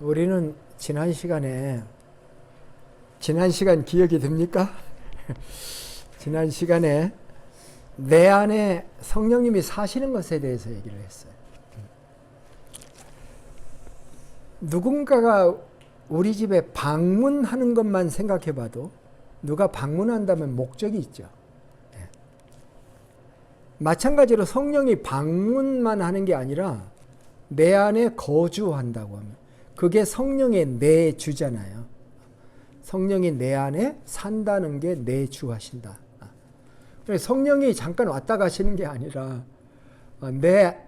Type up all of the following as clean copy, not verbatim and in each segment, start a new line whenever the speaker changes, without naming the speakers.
우리는 지난 시간 기억이 됩니까? 지난 시간에 내 안에 성령님이 사시는 것에 대해서 얘기를 했어요. 누군가가 우리 집에 방문하는 것만 생각해 봐도 누가 방문한다면 목적이 있죠. 마찬가지로 성령이 방문만 하는 게 아니라 내 안에 거주한다고 하면 그게 성령의 내주잖아요. 성령이 내 안에 산다는 게 내주하신다. 성령이 잠깐 왔다 가시는 게 아니라 내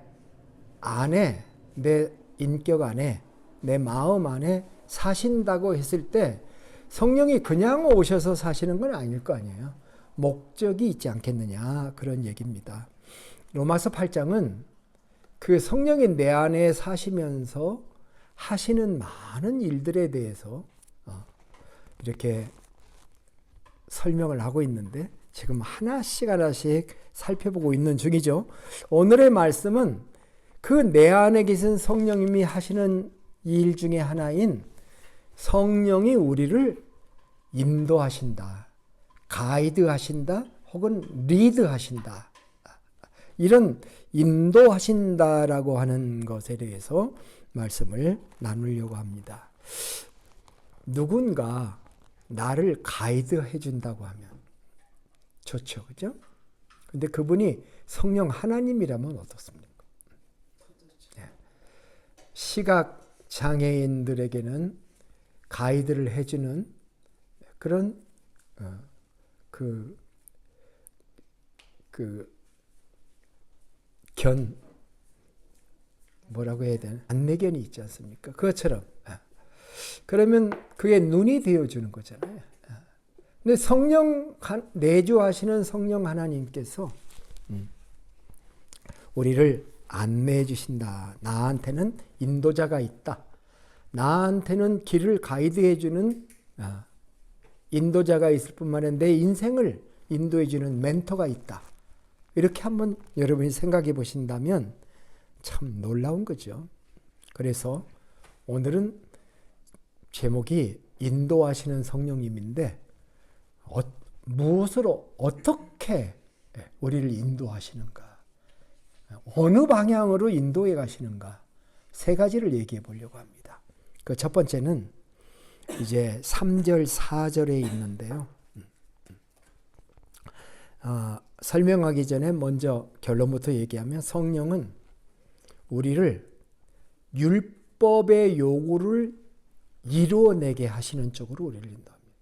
안에, 내 인격 안에, 내 마음 안에 사신다고 했을 때 성령이 그냥 오셔서 사시는 건 아닐 거 아니에요. 목적이 있지 않겠느냐, 그런 얘기입니다. 로마서 8장은 그 성령이 내 안에 사시면서 하시는 많은 일들에 대해서 이렇게 설명을 하고 있는데 지금 하나씩 살펴보고 있는 중이죠. 오늘의 말씀은 그 내 안에 계신 성령님이 하시는 일 중에 하나인 성령이 우리를 인도하신다, 가이드하신다, 혹은 리드하신다. 이런 인도하신다라고 하는 것에 대해서 말씀을 나누려고 합니다. 누군가 나를 가이드해 준다고 하면 좋죠, 그죠? 근데 그분이 성령 하나님이라면 어떻습니까? 시각 장애인들에게는 가이드를 해주는 그런 뭐라고 해야 되나? 안내견이 있지 않습니까? 그것처럼. 그러면 그게 눈이 되어주는 거잖아요. 근데 내주하시는 성령 하나님께서 우리를 안내해 주신다. 나한테는 인도자가 있다. 나한테는 길을 가이드해 주는 인도자가 있을 뿐만 아니라 내 인생을 인도해 주는 멘토가 있다. 이렇게 한번 여러분이 생각해 보신다면 참 놀라운 거죠. 그래서 오늘은 제목이 인도하시는 성령님인데 무엇으로 어떻게 우리를 인도하시는가, 어느 방향으로 인도해 가시는가, 세 가지를 얘기해 보려고 합니다. 그 첫 번째는 이제 3절 4절에 있는데요. 설명하기 전에 먼저 결론부터 얘기하면 성령은 우리를 율법의 요구를 이루어내게 하시는 쪽으로 우리를 인도합니다.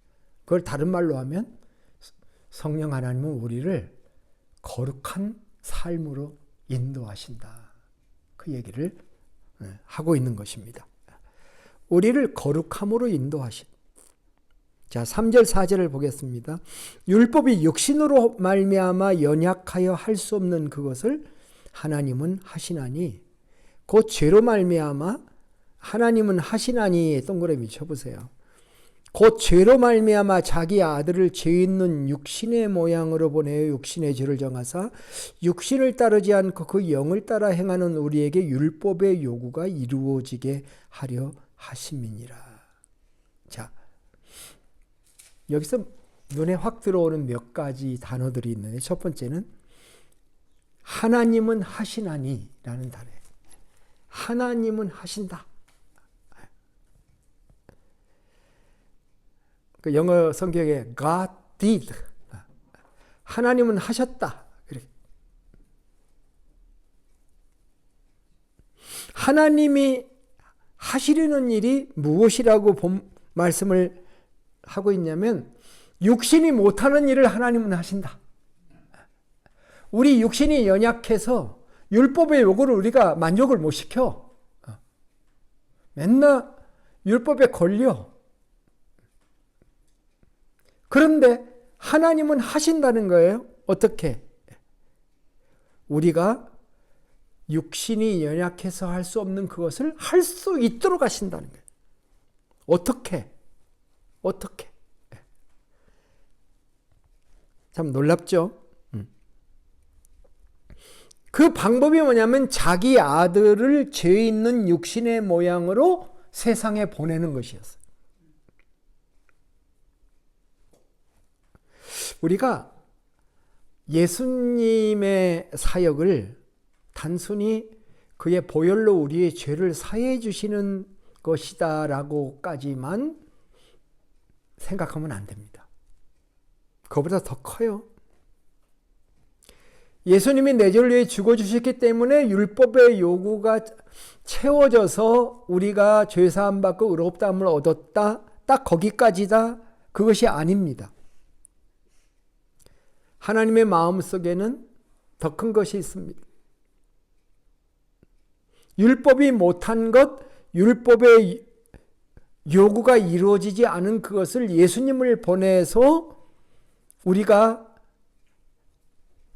그걸 다른 말로 하면 성령 하나님은 우리를 거룩한 삶으로 인도하신다. 그 얘기를 하고 있는 것입니다. 우리를 거룩함으로 인도하신. 자, 3절 4절을 보겠습니다. 율법이 육신으로 말미암아 연약하여 할 수 없는 그것을 하나님은 하시나니 곧 죄로 말미암아 하나님은 하시나니 동그라미 쳐보세요. 곧 죄로 말미암아 자기 아들을 죄 있는 육신의 모양으로 보내어 육신의 죄를 정하사 육신을 따르지 않고 그 영을 따라 행하는 우리에게 율법의 요구가 이루어지게 하려 하심이니라. 자, 여기서 눈에 확 들어오는 몇 가지 단어들이 있는데 첫 번째는 하나님은 하시나니 라는 단어예요. 하나님은 하신다. 그 영어 성경에 God did. 하나님은 하셨다. 하나님이 하시려는 일이 무엇이라고 말씀을 하고 있냐면 육신이 못하는 일을 하나님은 하신다. 우리 육신이 연약해서 율법의 요구를 우리가 만족을 못 시켜. 맨날 율법에 걸려. 그런데 하나님은 하신다는 거예요. 어떻게? 우리가 육신이 연약해서 할 수 없는 그것을 할 수 있도록 하신다는 거예요. 어떻게? 참 놀랍죠? 그 방법이 뭐냐면 자기 아들을 죄 있는 육신의 모양으로 세상에 보내는 것이었어요. 우리가 예수님의 사역을 단순히 그의 보혈로 우리의 죄를 사해해 주시는 것이다라고까지만 생각하면 안 됩니다. 그거보다 더 커요. 예수님이 내 죄를 위해 죽어주셨기 때문에 율법의 요구가 채워져서 우리가 죄사함 받고 의롭다함을 얻었다. 딱 거기까지다. 그것이 아닙니다. 하나님의 마음속에는 더 큰 것이 있습니다. 율법이 못한 것, 율법의 요구가 이루어지지 않은 그것을 예수님을 보내서 우리가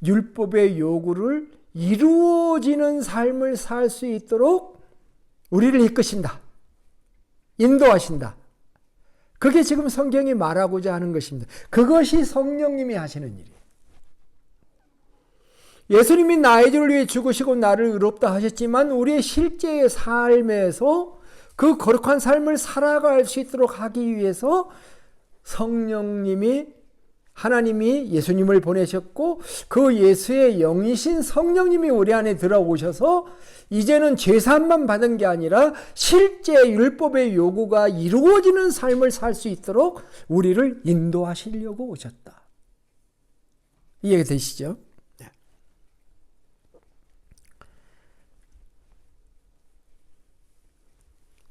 율법의 요구를 이루어지는 삶을 살 수 있도록 우리를 이끄신다. 인도하신다. 그게 지금 성경이 말하고자 하는 것입니다. 그것이 성령님이 하시는 일이에요. 예수님이 나의 죄를 위해 죽으시고 나를 의롭다 하셨지만 우리의 실제의 삶에서 그 거룩한 삶을 살아갈 수 있도록 하기 위해서 성령님이 하나님이 예수님을 보내셨고 그 예수의 영이신 성령님이 우리 안에 들어오셔서 이제는 죄사함만 받은 게 아니라 실제 율법의 요구가 이루어지는 삶을 살 수 있도록 우리를 인도하시려고 오셨다. 이해가 되시죠? 네.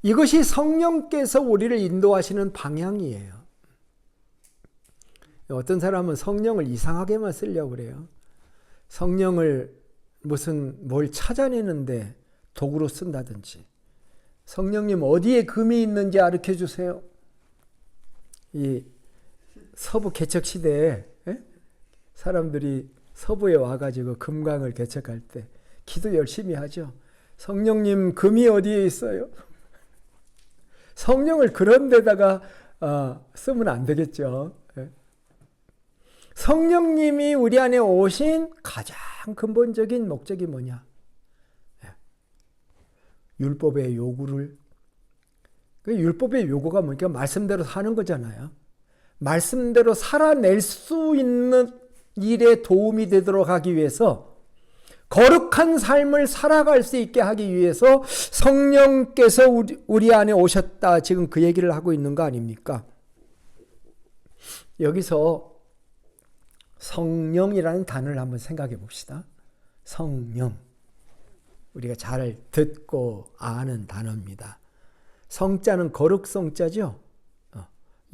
이것이 성령께서 우리를 인도하시는 방향이에요. 어떤 사람은 성령을 이상하게만 쓰려고 그래요. 성령을 뭘 찾아내는데 도구로 쓴다든지. 성령님 어디에 금이 있는지 가르쳐 주세요. 이 서부 개척 시대에 사람들이 서부에 와가지고 금강을 개척할 때 기도 열심히 하죠. 성령님 금이 어디에 있어요? 성령을 그런 데다가 쓰면 안 되겠죠. 성령님이 우리 안에 오신 가장 근본적인 목적이 뭐냐? 율법의 요구를, 그 율법의 요구가 뭐니까 말씀대로 사는 거잖아요. 말씀대로 살아낼 수 있는 일에 도움이 되도록 하기 위해서 거룩한 삶을 살아갈 수 있게 하기 위해서 성령께서 우리 안에 오셨다. 지금 그 얘기를 하고 있는 거 아닙니까? 여기서 성령이라는 단어를 한번 생각해 봅시다. 성령. 우리가 잘 듣고 아는 단어입니다. 성자는 거룩성자죠.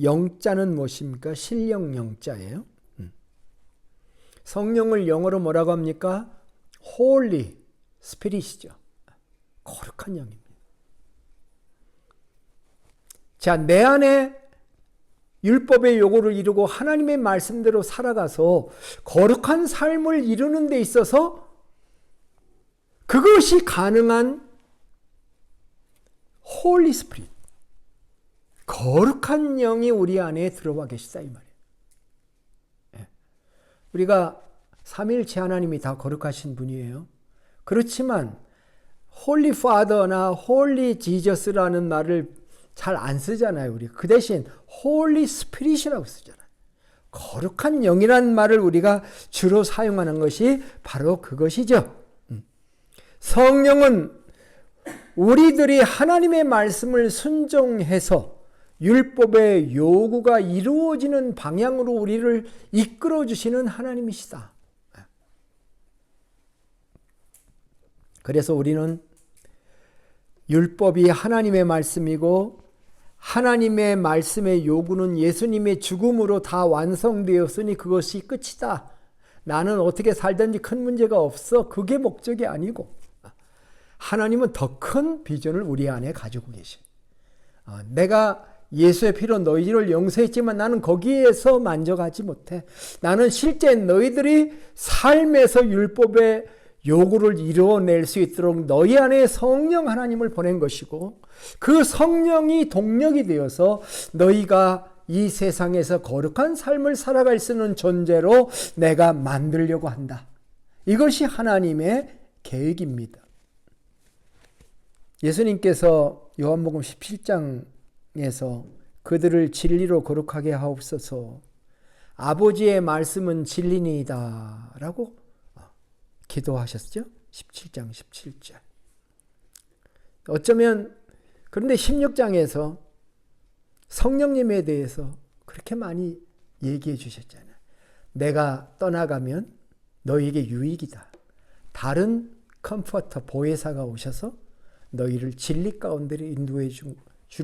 영자는 무엇입니까? 신령 영자예요. 성령을 영어로 뭐라고 합니까? Holy Spirit이죠. 거룩한 영입니다. 자, 내 안에 율법의 요구를 이루고 하나님의 말씀대로 살아가서 거룩한 삶을 이루는 데 있어서 그것이 가능한 Holy Spirit, 거룩한 영이 우리 안에 들어와 계시다 이 말이에요. 우리가 삼위일체 하나님이 다 거룩하신 분이에요. 그렇지만 Holy Father나 Holy Jesus라는 말을 잘 안 쓰잖아요. 우리 그 대신 Holy Spirit이라고 쓰잖아요. 거룩한 영이라는 말을 우리가 주로 사용하는 것이 바로 그것이죠. 성령은 우리들이 하나님의 말씀을 순종해서 율법의 요구가 이루어지는 방향으로 우리를 이끌어 주시는 하나님이시다. 그래서 우리는 율법이 하나님의 말씀이고 하나님의 말씀의 요구는 예수님의 죽음으로 다 완성되었으니 그것이 끝이다. 나는 어떻게 살든지 큰 문제가 없어. 그게 목적이 아니고 하나님은 더 큰 비전을 우리 안에 가지고 계셔. 내가 예수의 피로 너희를 용서했지만 나는 거기에서 만족하지 못해. 나는 실제 너희들이 삶에서 율법의 요구를 이루어낼 수 있도록 너희 안에 성령 하나님을 보낸 것이고 그 성령이 동력이 되어서 너희가 이 세상에서 거룩한 삶을 살아갈 수 있는 존재로 내가 만들려고 한다. 이것이 하나님의 계획입니다. 예수님께서 요한복음 17장에서 그들을 진리로 거룩하게 하옵소서. 아버지의 말씀은 진리니이다 라고 기도하셨죠. 17장 17절. 어쩌면 그런데 16장에서 성령님에 대해서 그렇게 많이 얘기해 주셨잖아요. 내가 떠나가면 너희에게 유익이다. 다른 컴포터 보혜사가 오셔서 너희를 진리 가운데 인도해 줄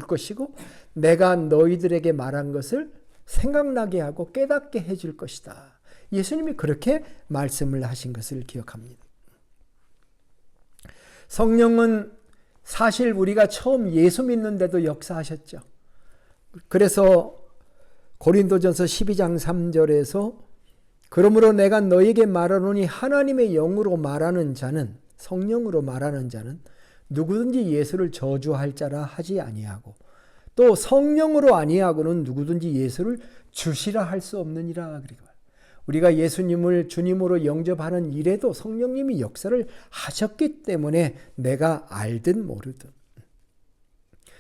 것이고 내가 너희들에게 말한 것을 생각나게 하고 깨닫게 해줄 것이다. 예수님이 그렇게 말씀을 하신 것을 기억합니다. 성령은 사실 우리가 처음 예수 믿는데도 역사하셨죠. 그래서 고린도전서 12장 3절에서 그러므로 내가 너에게 말하노니 하나님의 영으로 말하는 자는 성령으로 말하는 자는 누구든지 예수를 저주할 자라 하지 아니하고 또 성령으로 아니하고는 누구든지 예수를 주시라 할 수 없느니라. 우리가 예수님을 주님으로 영접하는 일에도 성령님이 역사를 하셨기 때문에 내가 알든 모르든.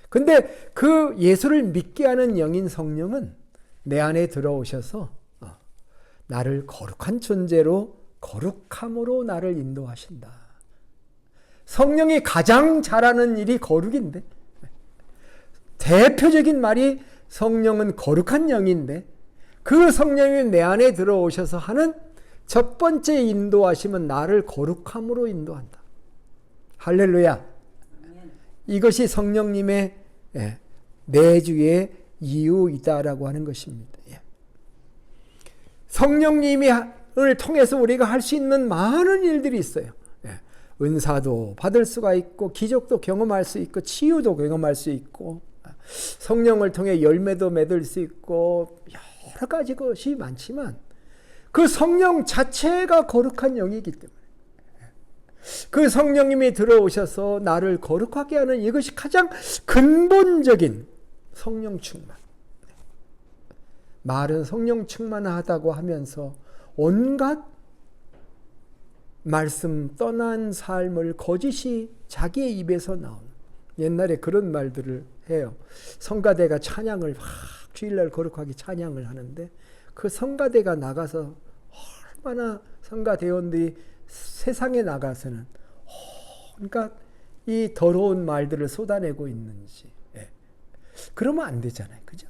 근데 그 예수를 믿게 하는 영인 성령은 내 안에 들어오셔서 나를 거룩한 존재로 거룩함으로 나를 인도하신다. 성령이 가장 잘하는 일이 거룩인데 대표적인 말이 성령은 거룩한 영인데 그 성령이 내 안에 들어오셔서 하는 첫 번째 인도하심은 나를 거룩함으로 인도한다. 할렐루야. 이것이 성령님의 내주의 이유이다라고 하는 것입니다. 성령님을 통해서 우리가 할 수 있는 많은 일들이 있어요. 은사도 받을 수가 있고 기적도 경험할 수 있고 치유도 경험할 수 있고 성령을 통해 열매도 맺을 수 있고 여러 가지 것이 많지만 그 성령 자체가 거룩한 영이기 때문에 그 성령님이 들어오셔서 나를 거룩하게 하는 이것이 가장 근본적인 성령 충만. 말은 성령 충만하다고 하면서 온갖 말씀 떠난 삶을 거짓이 자기의 입에서 나오는 옛날에 그런 말들을 해요. 성가대가 찬양을 막 주일날 거룩하게 찬양을 하는데 그 성가대가 나가서 얼마나 성가대원들이 세상에 나가서는 그러니까 이 더러운 말들을 쏟아내고 있는지. 그러면 안 되잖아요. 그죠?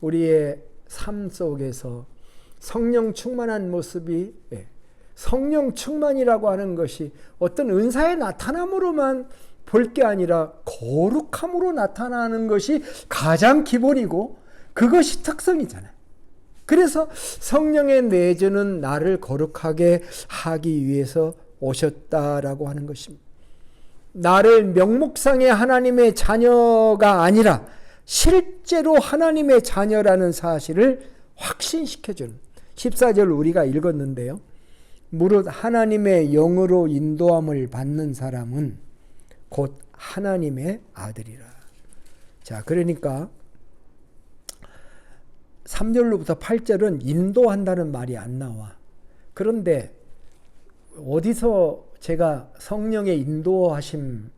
우리의 삶 속에서 성령 충만한 모습이 성령 충만이라고 하는 것이 어떤 은사의 나타남으로만 볼 게 아니라 거룩함으로 나타나는 것이 가장 기본이고 그것이 특성이잖아요. 그래서 성령의 내주는 나를 거룩하게 하기 위해서 오셨다라고 하는 것입니다. 나를 명목상의 하나님의 자녀가 아니라 실제로 하나님의 자녀라는 사실을 확신시켜주는 14절 우리가 읽었는데요. 무릇 하나님의 영으로 인도함을 받는 사람은 곧 하나님의 아들이라. 자, 그러니까 3절로부터 8절은 인도한다는 말이 안 나와. 그런데 어디서 제가 성령의 인도하심,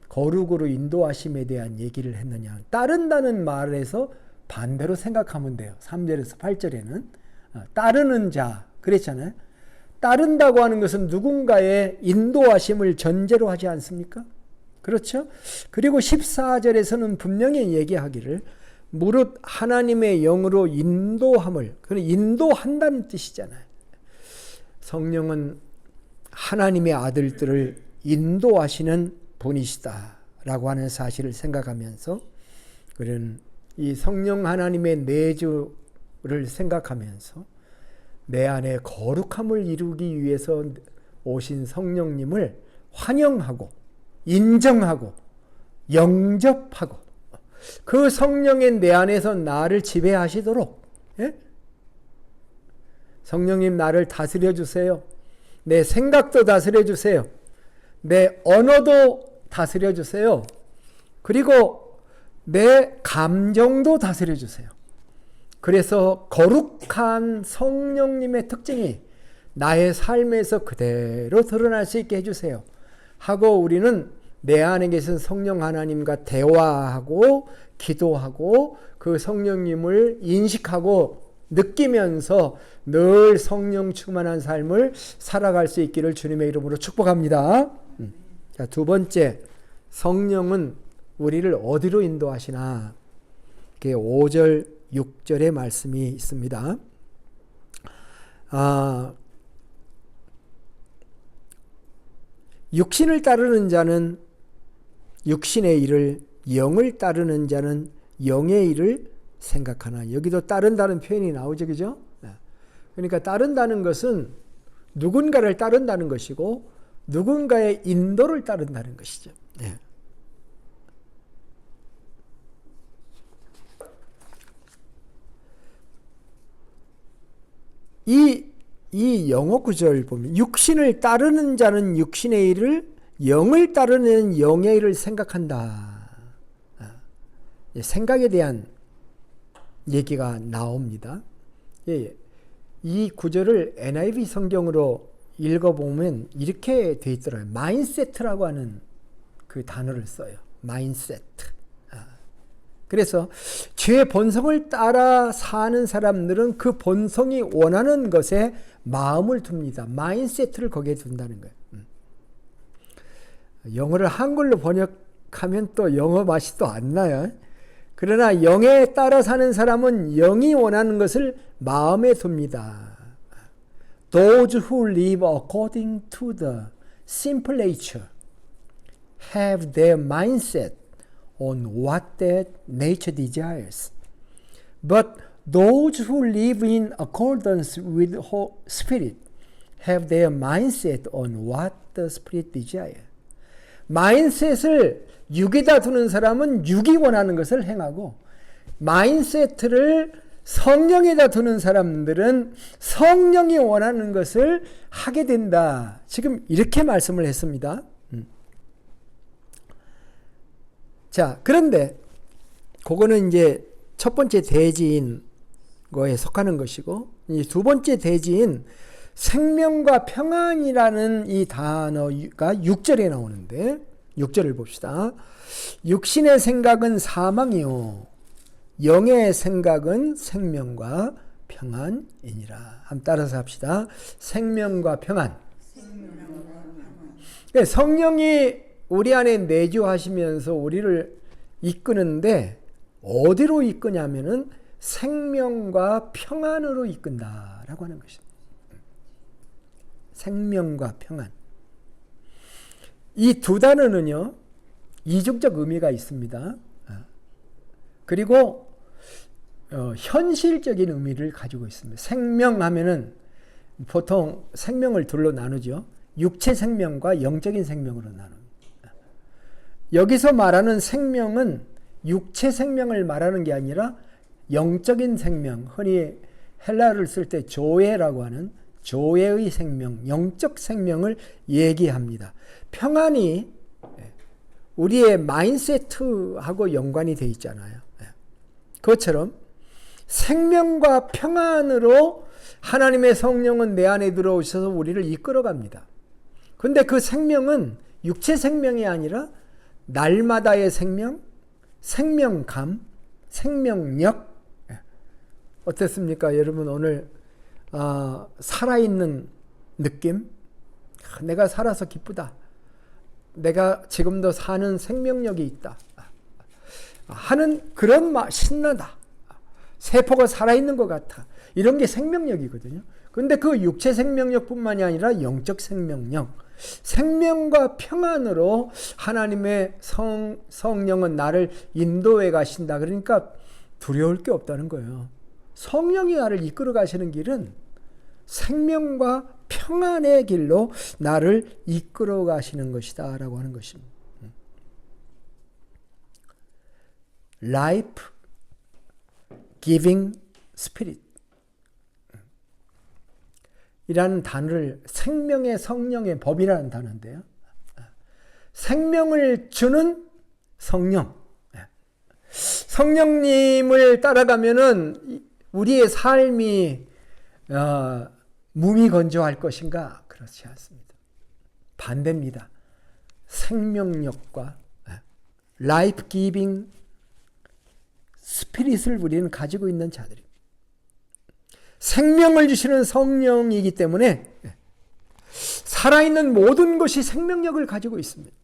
거룩으로 인도하심에 대한 얘기를 했느냐. 따른다는 말에서 반대로 생각하면 돼요. 3절에서 8절에는. 따르는 자, 그랬잖아요. 따른다고 하는 것은 누군가의 인도하심을 전제로 하지 않습니까? 그렇죠? 그리고 14절에서는 분명히 얘기하기를 무릇 하나님의 영으로 인도함을, 인도한다는 뜻이잖아요. 성령은 하나님의 아들들을 인도하시는 분이시다라고 하는 사실을 생각하면서 그런 이 성령 하나님의 내주를 생각하면서 내 안에 거룩함을 이루기 위해서 오신 성령님을 환영하고 인정하고 영접하고 그 성령의 내 안에서 나를 지배하시도록 성령님 나를 다스려 주세요. 내 생각도 다스려 주세요. 내 언어도 다스려 주세요. 그리고 내 감정도 다스려 주세요. 그래서 거룩한 성령님의 특징이 나의 삶에서 그대로 드러날 수 있게 해주세요. 하고 우리는 내 안에 계신 성령 하나님과 대화하고 기도하고 그 성령님을 인식하고 느끼면서 늘 성령 충만한 삶을 살아갈 수 있기를 주님의 이름으로 축복합니다. 자, 두 번째, 성령은 우리를 어디로 인도하시나? 5절, 6절의 말씀이 있습니다. 육신을 따르는 자는 육신의 일을, 영을 따르는 자는 영의 일을 생각하나. 여기도 따른다는 표현이 나오죠, 그죠? 그러니까 따른다는 것은 누군가를 따른다는 것이고 누군가의 인도를 따른다는 것이죠. 이 영어 구절 보면 육신을 따르는 자는 육신의 일을, 영을 따르는 영의 일을 생각한다. 생각에 대한 얘기가 나옵니다. 이 구절을 NIV 성경으로 읽어보면 이렇게 돼 있더라고요. 마인세트라고 하는 그 단어를 써요. 마인세트. 그래서 죄의 본성을 따라 사는 사람들은 그 본성이 원하는 것에 마음을 둡니다. 마인세트를 거기에 둔다는 거예요. 영어를 한글로 번역하면 또 영어 맛이 또 안 나요. 그러나 영에 따라 사는 사람은 영이 원하는 것을 마음에 둡니다. Those who live according to the simple nature have their mindset on what that nature desires. But those who live in accordance with the Spirit have their mindset on what the Spirit desires. 마인셋을 육에다 두는 사람은 육이 원하는 것을 행하고, 마인셋을 성령에다 두는 사람들은 성령이 원하는 것을 하게 된다. 지금 이렇게 말씀을 했습니다. 자, 그런데 그거는 이제 첫 번째 대지인 거에 속하는 것이고, 이 두 번째 대지인 생명과 평안이라는 이 단어가 6절에 나오는데, 6절을 봅시다. 육신의 생각은 사망이요 영의 생각은 생명과 평안이니라. 한번 따라서 합시다. 생명과 평안. 성령이 우리 안에 내주하시면서 우리를 이끄는데 어디로 이끄냐면은 생명과 평안으로 이끈다라고 하는 것입니다. 생명과 평안. 이 두 단어는요, 이중적 의미가 있습니다. 그리고 현실적인 의미를 가지고 있습니다. 생명하면은 보통 생명을 둘로 나누죠. 육체 생명과 영적인 생명으로 나눕니다. 여기서 말하는 생명은 육체 생명을 말하는 게 아니라 영적인 생명, 흔히 헬라어를 쓸 때 조에라고 하는 조에의 생명, 영적 생명을 얘기합니다. 평안이 우리의 마인세트하고 연관이 되어 있잖아요. 그것처럼 생명과 평안으로 하나님의 성령은 내 안에 들어오셔서 우리를 이끌어갑니다. 그런데 그 생명은 육체 생명이 아니라 날마다의 생명, 생명감, 생명력. 어떻습니까? 여러분 오늘 살아있는 느낌? 내가 살아서 기쁘다. 내가 지금도 사는 생명력이 있다. 하는 그런 신나다. 세포가 살아있는 것 같아. 이런 게 생명력이거든요. 그런데 그 육체 생명력뿐만이 아니라 영적 생명력, 생명과 평안으로 하나님의 성령은 나를 인도해 가신다. 그러니까 두려울 게 없다는 거예요. 성령이 나를 이끌어 가시는 길은 생명과 평안의 길로 나를 이끌어 가시는 것이다 라고 하는 것입니다. Life Giving Spirit 이라는 단어를 생명의 성령의 법이라는 단어인데요. 생명을 주는 성령. 성령님을 따라가면은 우리의 삶이 무미건조할 것인가? 그렇지 않습니다. 반대입니다. 생명력과 라이프 기빙 스피릿을 우리는 가지고 있는 자들입니다. 생명을 주시는 성령이기 때문에 살아있는 모든 것이 생명력을 가지고 있습니다.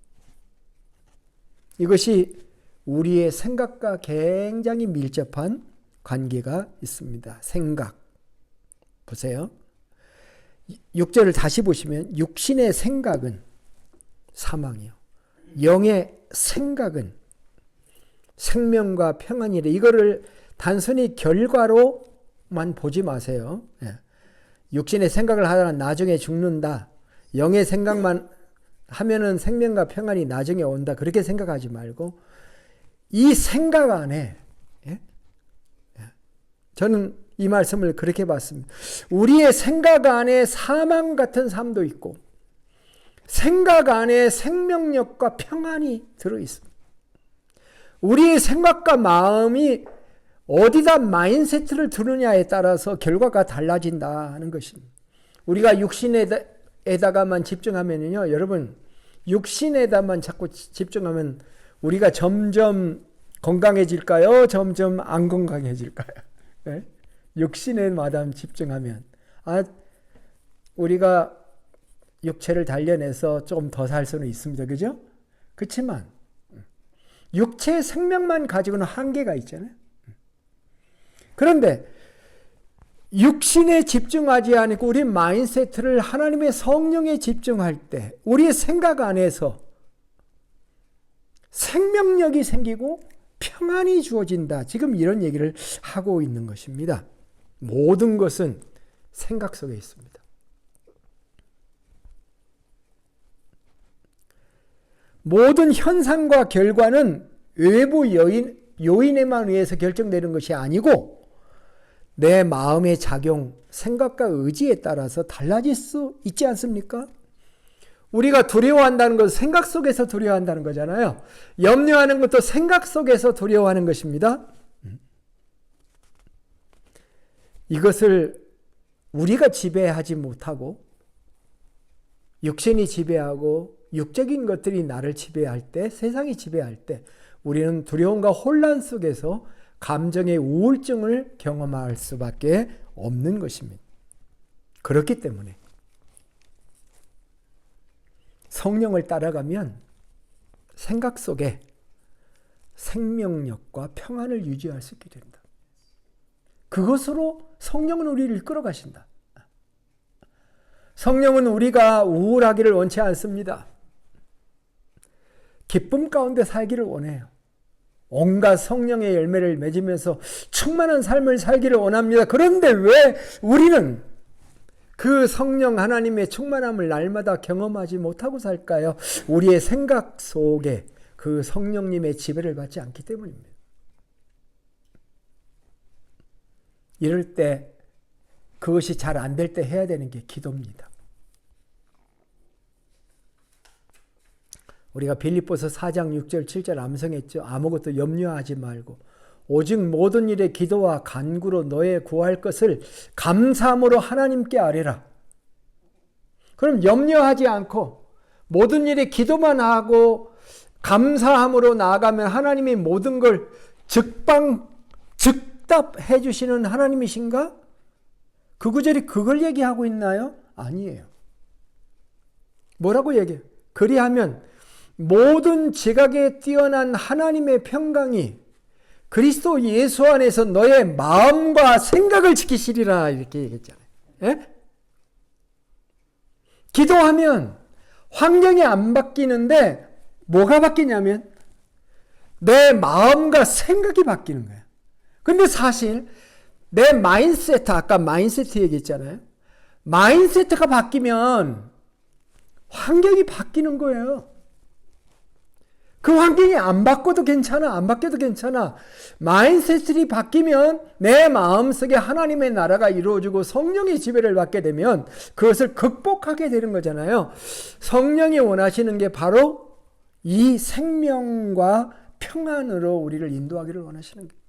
이것이 우리의 생각과 굉장히 밀접한 관계가 있습니다. 생각. 보세요. 6절을 다시 보시면 육신의 생각은 사망이요. 영의 생각은 생명과 평안이래. 이거를 단순히 결과로만 보지 마세요. 육신의 생각을 하다가 나중에 죽는다. 영의 생각만 하면은 생명과 평안이 나중에 온다. 그렇게 생각하지 말고 이 생각 안에 저는 이 말씀을 그렇게 봤습니다. 우리의 생각 안에 사망 같은 삶도 있고 생각 안에 생명력과 평안이 들어있습니다. 우리의 생각과 마음이 어디다 마인세트를 두느냐에 따라서 결과가 달라진다는 것입니다. 우리가 육신에다가만 집중하면요, 여러분, 육신에다만 자꾸 집중하면 우리가 점점 건강해질까요? 점점 안 건강해질까요? 네? 육신에마다 집중하면 우리가 육체를 단련해서 좀 더 살 수는 있습니다. 그죠? 그렇지만 육체의 생명만 가지고는 한계가 있잖아요. 그런데 육신에 집중하지 않고 우리 마인세트를 하나님의 성령에 집중할 때 우리의 생각 안에서 생명력이 생기고 평안이 주어진다. 지금 이런 얘기를 하고 있는 것입니다. 모든 것은 생각 속에 있습니다. 모든 현상과 결과는 외부 요인에만 의해서 결정되는 것이 아니고 내 마음의 작용, 생각과 의지에 따라서 달라질 수 있지 않습니까? 우리가 두려워한다는 것은 생각 속에서 두려워한다는 거잖아요. 염려하는 것도 생각 속에서 두려워하는 것입니다. 이것을 우리가 지배하지 못하고 육신이 지배하고 육적인 것들이 나를 지배할 때, 세상이 지배할 때 우리는 두려움과 혼란 속에서 감정의 우울증을 경험할 수밖에 없는 것입니다. 그렇기 때문에 성령을 따라가면 생각 속에 생명력과 평안을 유지할 수 있게 된다. 그것으로 성령은 우리를 끌어가신다. 성령은 우리가 우울하기를 원치 않습니다. 기쁨 가운데 살기를 원해요. 온갖 성령의 열매를 맺으면서 충만한 삶을 살기를 원합니다. 그런데 왜 우리는 그 성령 하나님의 충만함을 날마다 경험하지 못하고 살까요? 우리의 생각 속에 그 성령님의 지배를 받지 않기 때문입니다. 이럴 때 그것이 잘 안 될 때 해야 되는 게 기도입니다. 우리가 빌립보서 4장 6절 7절 암송했죠. 아무것도 염려하지 말고 오직 모든 일에 기도와 간구로 너의 구할 것을 감사함으로 하나님께 아뢰라. 그럼 염려하지 않고 모든 일에 기도만 하고 감사함으로 나아가면 하나님이 모든 걸 즉답해 주시는 하나님이신가? 그 구절이 그걸 얘기하고 있나요? 아니에요. 뭐라고 얘기해요? 그리하면 모든 지각에 뛰어난 하나님의 평강이 그리스도 예수 안에서 너의 마음과 생각을 지키시리라 이렇게 얘기했잖아요. 예? 기도하면 환경이 안 바뀌는데 뭐가 바뀌냐면 내 마음과 생각이 바뀌는 거예요. 근데 사실 내 마인세트, 아까 마인세트 얘기했잖아요. 마인세트가 바뀌면 환경이 바뀌는 거예요. 그 환경이 안 바꿔도 괜찮아. 안 바뀌어도 괜찮아. 마인셋이 바뀌면 내 마음속에 하나님의 나라가 이루어지고 성령의 지배를 받게 되면 그것을 극복하게 되는 거잖아요. 성령이 원하시는 게 바로 이 생명과 평안으로 우리를 인도하기를 원하시는 거예요.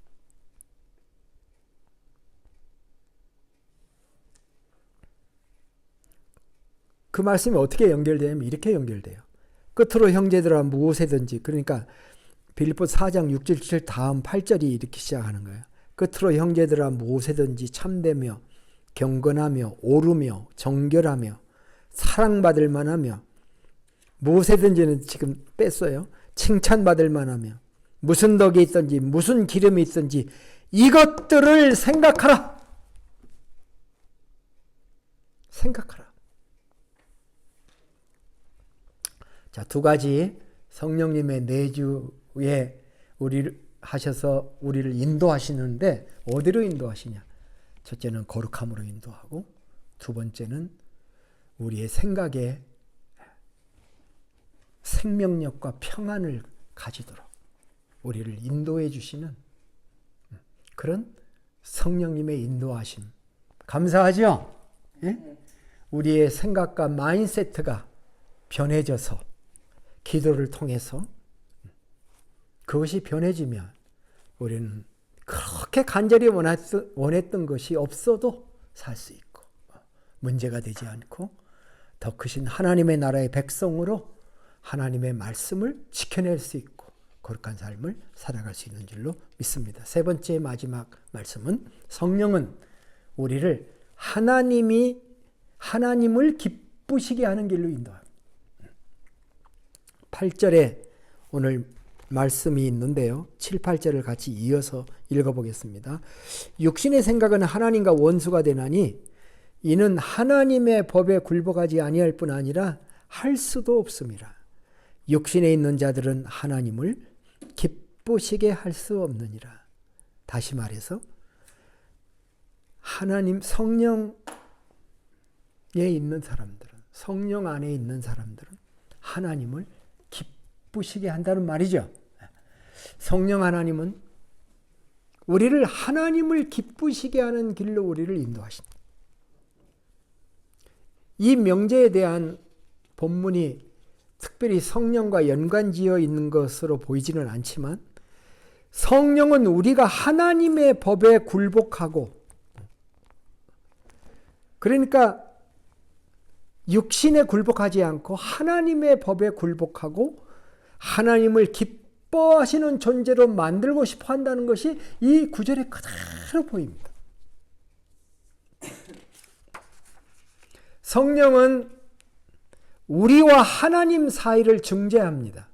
그 말씀이 어떻게 연결되냐면 이렇게 연결돼요. 끝으로 형제들아 무엇이든지, 그러니까 빌립보서 4장 6절 7절 다음 8절이 이렇게 시작하는 거예요. 끝으로 형제들아 무엇이든지 참되며 경건하며 오르며 정결하며 사랑받을 만하며, 무엇이든지는 지금 뺐어요. 칭찬받을 만하며 무슨 덕이 있든지 무슨 기름이 있든지 이것들을 생각하라. 생각하라. 자, 두 가지 성령님의 내주에 우리를 하셔서 우리를 인도하시는데 어디로 인도하시냐? 첫째는 거룩함으로 인도하고, 두 번째는 우리의 생각에 생명력과 평안을 가지도록 우리를 인도해 주시는 그런 성령님의 인도하심. 감사하죠? 예? 우리의 생각과 마인세트가 변해져서 기도를 통해서 그것이 변해지면 우리는 그렇게 간절히 원했던 것이 없어도 살 수 있고, 문제가 되지 않고 더 크신 하나님의 나라의 백성으로 하나님의 말씀을 지켜낼 수 있고 거룩한 삶을 살아갈 수 있는 줄로 믿습니다. 세 번째 마지막 말씀은, 성령은 우리를 하나님을 기쁘시게 하는 길로 인도합니다. 8절에 오늘 말씀이 있는데요. 7, 8절을 같이 이어서 읽어보겠습니다. 육신의 생각은 하나님과 원수가 되나니 이는 하나님의 법에 굴복하지 아니할 뿐 아니라 할 수도 없음이라. 육신에 있는 자들은 하나님을 기쁘시게 할 수 없느니라. 다시 말해서 하나님 성령에 있는 사람들은, 성령 안에 있는 사람들은 하나님을 기쁘시게 한다는 말이죠. 성령 하나님은 우리를 하나님을 기쁘시게 하는 길로 우리를 인도하신다. 이 명제에 대한 본문이 특별히 성령과 연관지어 있는 것으로 보이지는 않지만, 성령은 우리가 하나님의 법에 굴복하고, 그러니까 육신에 굴복하지 않고 하나님의 법에 굴복하고 하나님을 기뻐하시는 존재로 만들고 싶어 한다는 것이 이 구절에 그대로 보입니다. 성령은 우리와 하나님 사이를 중재합니다.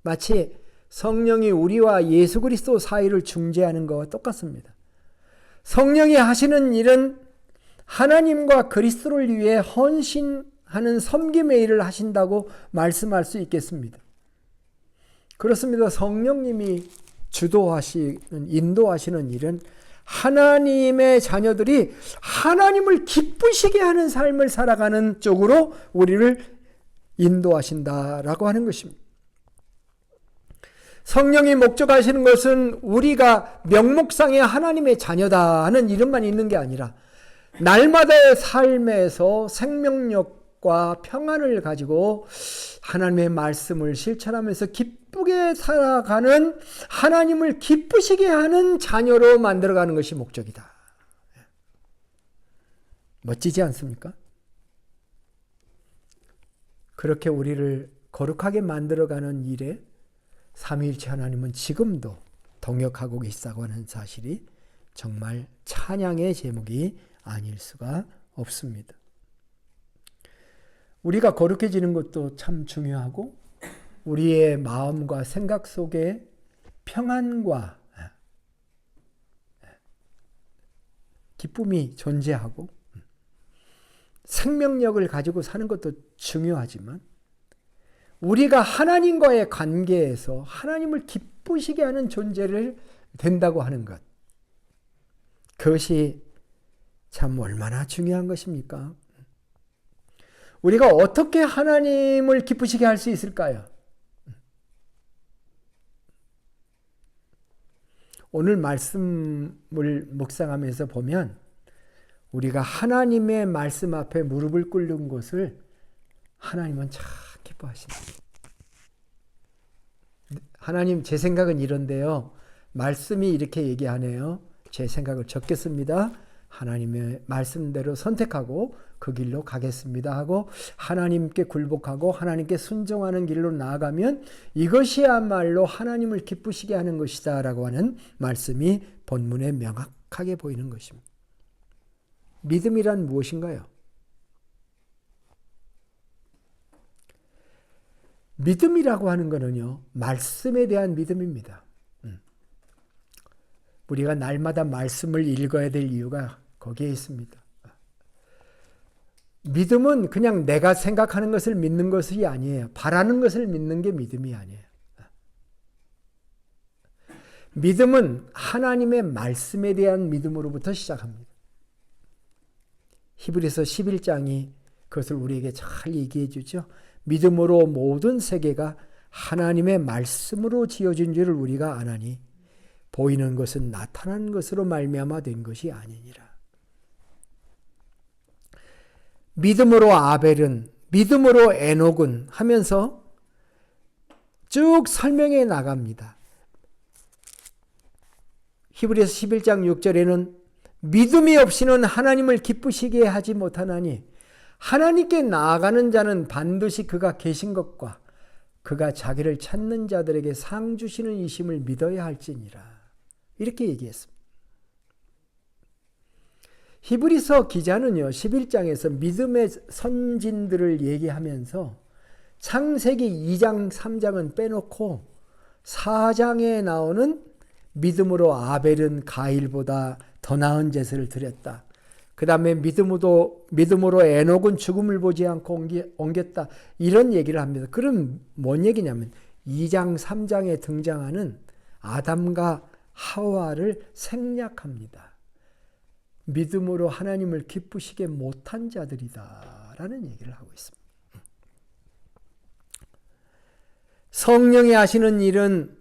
마치 성령이 우리와 예수 그리스도 사이를 중재하는 것과 똑같습니다. 성령이 하시는 일은 하나님과 그리스도를 위해 헌신하는 섬김의 일을 하신다고 말씀할 수 있겠습니다. 그렇습니다. 성령님이 주도하시는, 인도하시는 일은 하나님의 자녀들이 하나님을 기쁘시게 하는 삶을 살아가는 쪽으로 우리를 인도하신다라고 하는 것입니다. 성령이 목적하시는 것은 우리가 명목상의 하나님의 자녀다 하는 이름만 있는 게 아니라 날마다의 삶에서 생명력과 평안을 가지고 하나님의 말씀을 실천하면서 기쁘게 살아가는, 하나님을 기쁘시게 하는 자녀로 만들어가는 것이 목적이다. 멋지지 않습니까? 그렇게 우리를 거룩하게 만들어가는 일에 삼위일체 하나님은 지금도 동역하고 계시다고 하는 사실이 정말 찬양의 제목이 아닐 수가 없습니다. 우리가 거룩해지는 것도 참 중요하고, 우리의 마음과 생각 속에 평안과 기쁨이 존재하고 생명력을 가지고 사는 것도 중요하지만, 우리가 하나님과의 관계에서 하나님을 기쁘시게 하는 존재를 된다고 하는 것, 그것이 참 얼마나 중요한 것입니까? 우리가 어떻게 하나님을 기쁘시게 할 수 있을까요? 오늘 말씀을 묵상하면서 보면 우리가 하나님의 말씀 앞에 무릎을 꿇는 것을 하나님은 참 기뻐하십니다. 하나님, 제 생각은 이런데요. 말씀이 이렇게 얘기하네요. 제 생각을 적겠습니다. 하나님의 말씀대로 선택하고 그 길로 가겠습니다 하고 하나님께 굴복하고 하나님께 순종하는 길로 나아가면 이것이야말로 하나님을 기쁘시게 하는 것이다 라고 하는 말씀이 본문에 명확하게 보이는 것입니다. 믿음이란 무엇인가요? 믿음이라고 하는 것은요, 말씀에 대한 믿음입니다. 우리가 날마다 말씀을 읽어야 될 이유가 거기에 있습니다. 믿음은 그냥 내가 생각하는 것을 믿는 것이 아니에요. 바라는 것을 믿는 게 믿음이 아니에요. 믿음은 하나님의 말씀에 대한 믿음으로부터 시작합니다. 히브리서 11장이 그것을 우리에게 잘 얘기해 주죠. 믿음으로 모든 세계가 하나님의 말씀으로 지어진 줄을 우리가 아나니 보이는 것은 나타난 것으로 말미암아 된 것이 아니니라. 믿음으로 아벨은, 믿음으로 에녹은 하면서 쭉 설명해 나갑니다. 히브리서 11장 6절에는 믿음이 없이는 하나님을 기쁘시게 하지 못하나니 하나님께 나아가는 자는 반드시 그가 계신 것과 그가 자기를 찾는 자들에게 상 주시는 이심을 믿어야 할지니라. 이렇게 얘기했습니다. 히브리서 기자는요, 11장에서 믿음의 선진들을 얘기하면서 창세기 2장, 3장은 빼놓고 4장에 나오는 믿음으로 아벨은 가일보다 더 나은 제사를 드렸다. 그 다음에 믿음으로 에녹은 죽음을 보지 않고 옮겼다. 이런 얘기를 합니다. 그럼 뭔 얘기냐면 2장, 3장에 등장하는 아담과 하와를 생략합니다. 믿음으로 하나님을 기쁘시게 못한 자들이다 라는 얘기를 하고 있습니다. 성령이 하시는 일은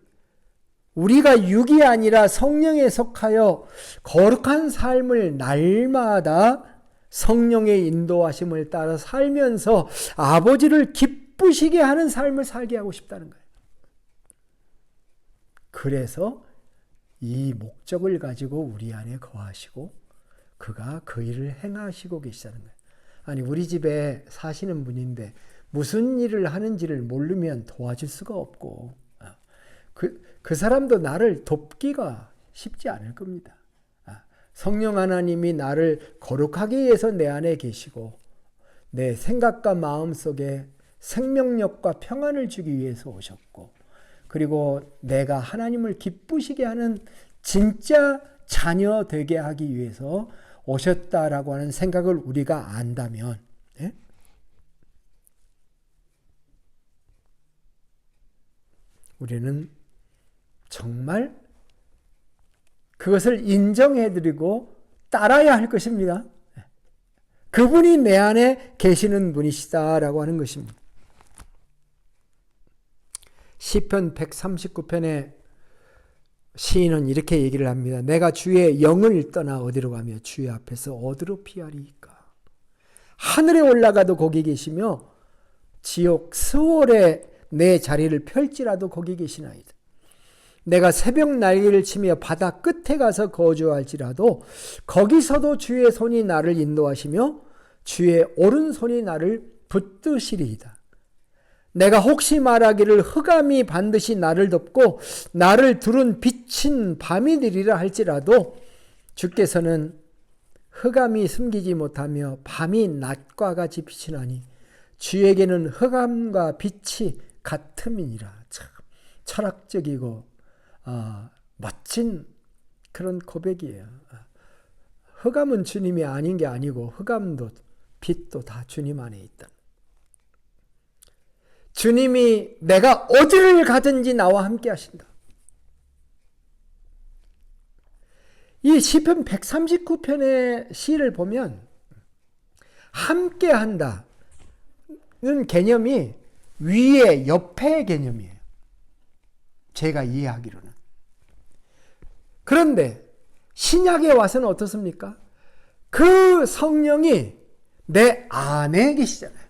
우리가 육이 아니라 성령에 속하여 거룩한 삶을 날마다 성령의 인도하심을 따라 살면서 아버지를 기쁘시게 하는 삶을 살게 하고 싶다는 거예요. 그래서 이 목적을 가지고 우리 안에 거하시고 그가 그 일을 행하시고 계시다는 거예요. 아니, 우리 집에 사시는 분인데 무슨 일을 하는지를 모르면 도와줄 수가 없고 그 사람도 나를 돕기가 쉽지 않을 겁니다. 성령 하나님이 나를 거룩하게 위해서 내 안에 계시고 내 생각과 마음 속에 생명력과 평안을 주기 위해서 오셨고 그리고 내가 하나님을 기쁘시게 하는 진짜 자녀 되게 하기 위해서 오셨다라고 하는 생각을 우리가 안다면 우리는 정말 그것을 인정해드리고 따라야 할 것입니다. 그분이 내 안에 계시는 분이시다라고 하는 것입니다. 시편 139편에 시인은 이렇게 얘기를 합니다. 내가 주의 영을 떠나 어디로 가며 주의 앞에서 어디로 피하리이까. 하늘에 올라가도 거기 계시며 지옥 스월에 내 자리를 펼지라도 거기 계시나이다. 내가 새벽 날개를 치며 바다 끝에 가서 거주할지라도 거기서도 주의 손이 나를 인도하시며 주의 오른손이 나를 붙드시리이다. 내가 혹시 말하기를 흑암이 반드시 나를 덮고 나를 두른 빛인 밤이 되리라 할지라도 주께서는 흑암이 숨기지 못하며 밤이 낮과 같이 비치나니 주에게는 흑암과 빛이 같음이니라. 참 철학적이고 멋진 그런 고백이에요. 흑암은 주님이 아닌 게 아니고 흑암도 빛도 다 주님 안에 있다. 주님이 내가 어디를 가든지 나와 함께 하신다. 이 시편 139편의 시를 보면 함께 한다는 개념이 위에 옆에 개념이에요. 제가 이해하기로는. 그런데 신약에 와서는 어떻습니까? 그 성령이 내 안에 계시잖아요.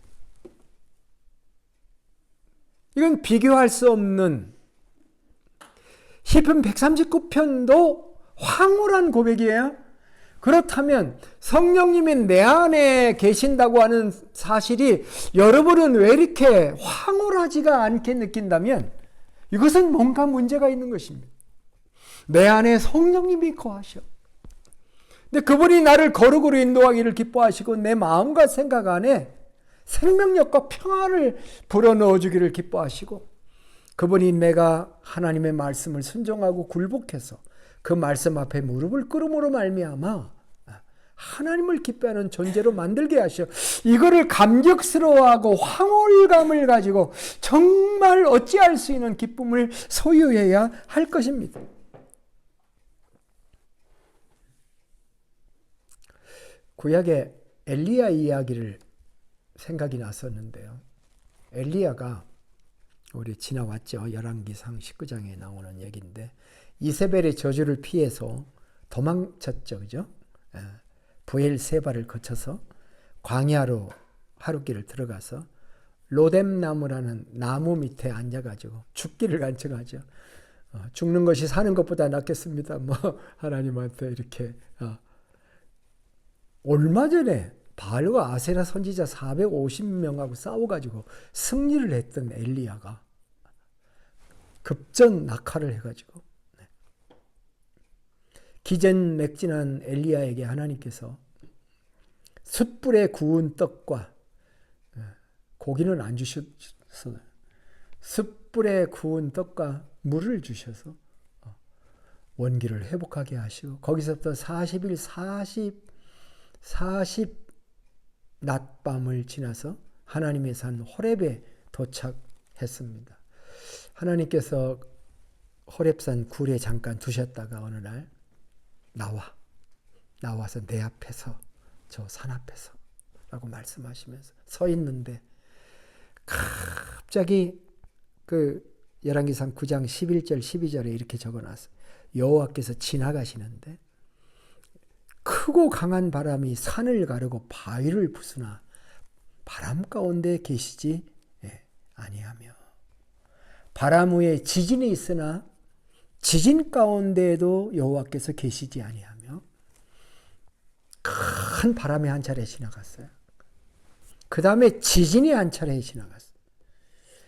이건 비교할 수 없는 시편 139편도 황홀한 고백이에요. 그렇다면 성령님이 내 안에 계신다고 하는 사실이 여러분은 왜 이렇게 황홀하지가 않게 느낀다면 이것은 뭔가 문제가 있는 것입니다. 내 안에 성령님이 거하셔. 근데 그분이 나를 거룩으로 인도하기를 기뻐하시고 내 마음과 생각 안에 생명력과 평안을 불어넣어 주기를 기뻐하시고 그분이 내가 하나님의 말씀을 순종하고 굴복해서 그 말씀 앞에 무릎을 꿇음으로 말미암아 하나님을 기뻐하는 존재로 만들게 하셔. 이거를 감격스러워하고 황홀감을 가지고 정말 어찌할 수 있는 기쁨을 소유해야 할 것입니다. 구약의 엘리야 이야기를 생각이 났었는데요. 엘리야가 우리 지나왔죠. 열왕기상 19장에 나오는 얘기인데 이세벨의 저주를 피해서 도망쳤죠. 그죠? 부엘세바를 거쳐서 광야로 하룻길을 들어가서 로뎀나무라는 나무 밑에 앉아가지고 죽기를 간청하죠. 죽는 것이 사는 것보다 낫겠습니다. 뭐 하나님한테 이렇게 얼마 전에 바알과 아세라 선지자 450명하고 싸워가지고 승리를 했던 엘리야가 급전 낙하를 해가지고 기전맥진한 엘리야에게 하나님께서 숯불에 구운 떡과 고기는 안 주셨어요. 숯불에 구운 떡과 물을 주셔서 원기를 회복하게 하시고 거기서부터 40일 40 낮밤을 지나서 하나님의 산 호렙에 도착했습니다. 하나님께서 호렙산 굴에 잠깐 두셨다가 어느 날 나와서 내 앞에서 저 산 앞에서 라고 말씀하시면서 서 있는데 갑자기 그 열왕기상 9장 11절 12절에 이렇게 적어놨어요. 여호와께서 지나가시는데 크고 강한 바람이 산을 가르고 바위를 부수나 바람 가운데 계시지 아니하며 바람 위에 지진이 있으나 지진 가운데에도 여호와께서 계시지 아니하며 큰 바람이 한 차례 지나갔어요. 그 다음에 지진이 한 차례 지나갔어요.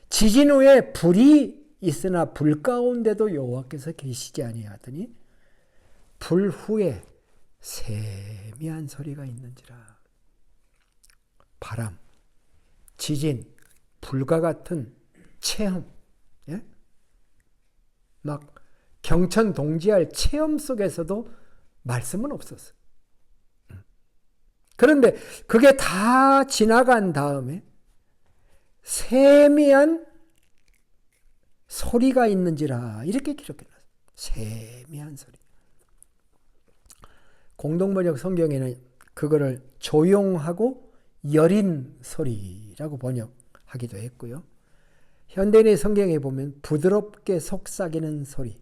지진 후에 불이 있으나 불 가운데도 여호와께서 계시지 아니하더니 불 후에 세미한 소리가 있는지라. 바람, 지진, 불과 같은 체험, 막 경천동지할 체험 속에서도 말씀은 없었어요. 그런데 그게 다 지나간 다음에 세미한 소리가 있는지라 이렇게 기록해놨어요. 세미한 소리. 공동번역 성경에는 그거를 조용하고 여린 소리라고 번역하기도 했고요. 현대인의 성경에 보면 부드럽게 속삭이는 소리.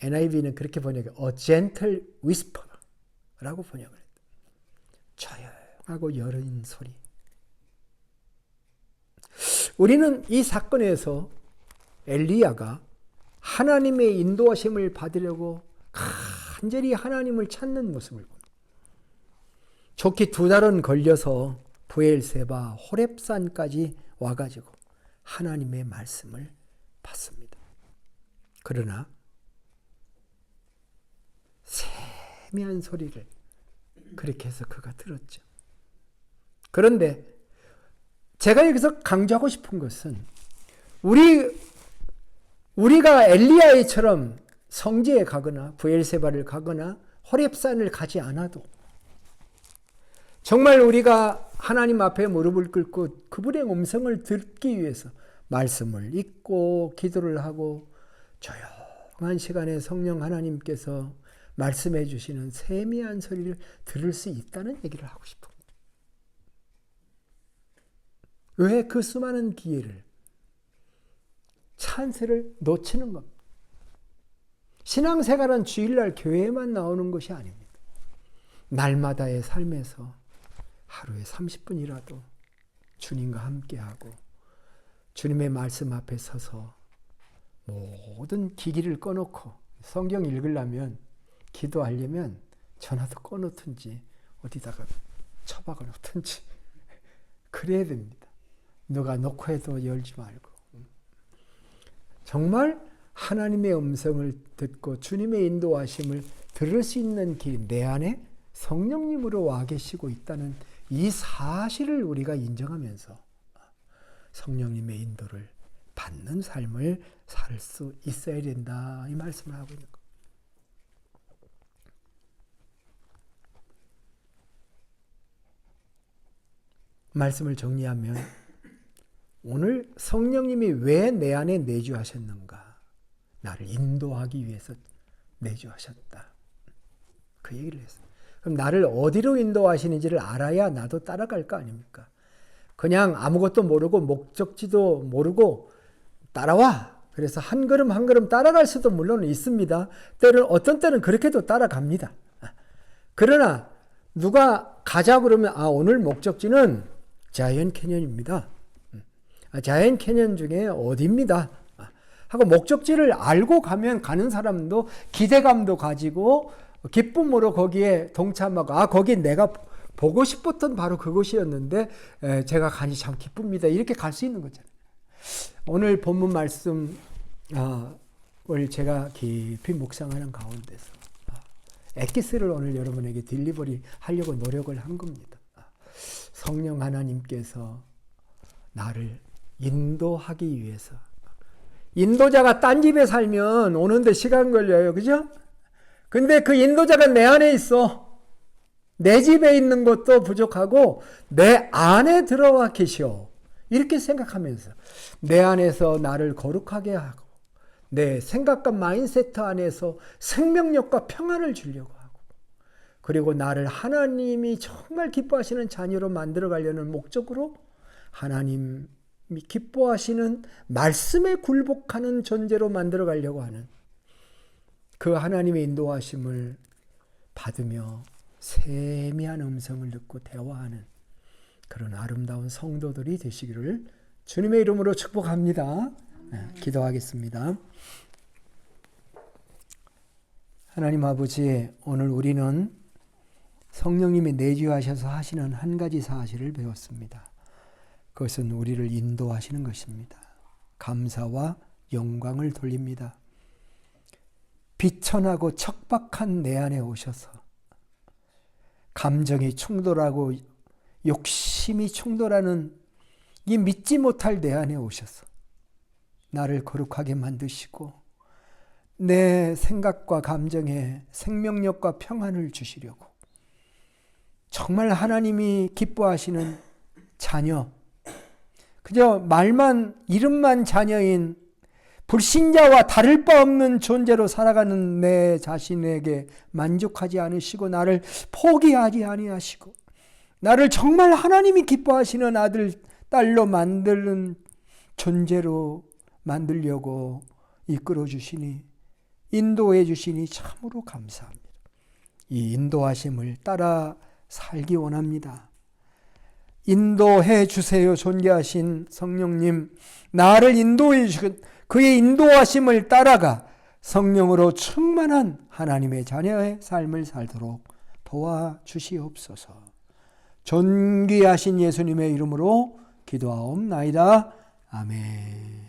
NIV는 그렇게 번역해요. A gentle whisper라고 번역을 했다. 조용하고 여린 소리. 우리는 이 사건에서 엘리야가 하나님의 인도하심을 받으려고 간절히 하나님을 찾는 모습을 봅니다. 좋게 2달은 걸려서 부엘세바 호렙산까지 와가지고 하나님의 말씀을 받습니다. 그러나 세미한 소리를 그렇게 해서 그가 들었죠. 그런데 제가 여기서 강조하고 싶은 것은 우리가 엘리야처럼 성지에 가거나 부엘세바를 가거나 호렙산을 가지 않아도 정말 우리가 하나님 앞에 무릎을 꿇고 그분의 음성을 듣기 위해서 말씀을 읽고 기도를 하고 조용한 시간에 성령 하나님께서 말씀해 주시는 세미한 소리를 들을 수 있다는 얘기를 하고 싶습니다. 왜 그 수많은 기회를 찬스를 놓치는 겁니다. 신앙생활은 주일날 교회에만 나오는 것이 아닙니다. 날마다의 삶에서 하루에 30분이라도 주님과 함께하고 주님의 말씀 앞에 서서 모든 기기를 꺼놓고 성경 읽으려면 기도하려면 전화도 꺼놓든지 어디다가 처박아 놓든지 그래야 됩니다. 누가 놓고 해도 열지 말고. 정말 하나님의 음성을 듣고 주님의 인도하심을 들을 수 있는 길, 내 안에 성령님으로 와 계시고 있다는 이 사실을 우리가 인정하면서 성령님의 인도를 받는 삶을 살 수 있어야 된다, 이 말씀을 하고 있는 겁니다. 말씀을 정리하면 오늘 성령님이 왜 내 안에 내주하셨는가? 나를 인도하기 위해서 내주하셨다. 그 얘기를 했어요. 그럼 나를 어디로 인도하시는지를 알아야 나도 따라갈 거 아닙니까? 그냥 아무것도 모르고 목적지도 모르고 따라와. 그래서 한 걸음 한 걸음 따라갈 수도 물론 있습니다. 어떤 때는 그렇게도 따라갑니다. 그러나 누가 가자 그러면 오늘 목적지는 자이언트 캐년입니다. 자이언트 캐년 중에 어디입니다. 하고 목적지를 알고 가면 가는 사람도 기대감도 가지고 기쁨으로 거기에 동참하고 거기 내가 보고 싶었던 바로 그곳이었는데 제가 가니 참 기쁩니다. 이렇게 갈 수 있는 거잖아요. 오늘 본문 말씀을 제가 깊이 묵상하는 가운데서 엑기스를 오늘 여러분에게 딜리버리 하려고 노력을 한 겁니다. 성령 하나님께서 나를 인도하기 위해서. 인도자가 딴 집에 살면 오는데 시간 걸려요. 그죠? 근데 그 인도자가 내 안에 있어. 내 집에 있는 것도 부족하고 내 안에 들어와 계시오. 이렇게 생각하면서 내 안에서 나를 거룩하게 하고 내 생각과 마인세트 안에서 생명력과 평안을 주려고 하고 그리고 나를 하나님이 정말 기뻐하시는 자녀로 만들어 가려는 목적으로 하나님이 기뻐하시는 말씀에 굴복하는 존재로 만들어 가려고 하는 그 하나님의 인도하심을 받으며 세미한 음성을 듣고 대화하는 그런 아름다운 성도들이 되시기를 주님의 이름으로 축복합니다. 기도하겠습니다. 하나님 아버지, 오늘 우리는 성령님이 내주하셔서 하시는 한 가지 사실을 배웠습니다. 그것은 우리를 인도하시는 것입니다. 감사와 영광을 돌립니다. 비천하고 척박한 내 안에 오셔서 감정이 충돌하고 욕심이 충돌하는 이 믿지 못할 내 안에 오셔서 나를 거룩하게 만드시고 내 생각과 감정에 생명력과 평안을 주시려고 정말 하나님이 기뻐하시는 자녀, 그저 말만 이름만 자녀인 불신자와 다를 바 없는 존재로 살아가는 내 자신에게 만족하지 않으시고 나를 포기하지 아니하시고 나를 정말 하나님이 기뻐하시는 아들, 딸로 만드는 존재로 만들려고 이끌어 주시니 인도해 주시니 참으로 감사합니다. 이 인도하심을 따라 살기 원합니다. 인도해 주세요. 존귀하신 성령님, 나를 인도해 주시고 그의 인도하심을 따라가 성령으로 충만한 하나님의 자녀의 삶을 살도록 도와주시옵소서. 존귀하신 예수님의 이름으로 기도하옵나이다. 아멘.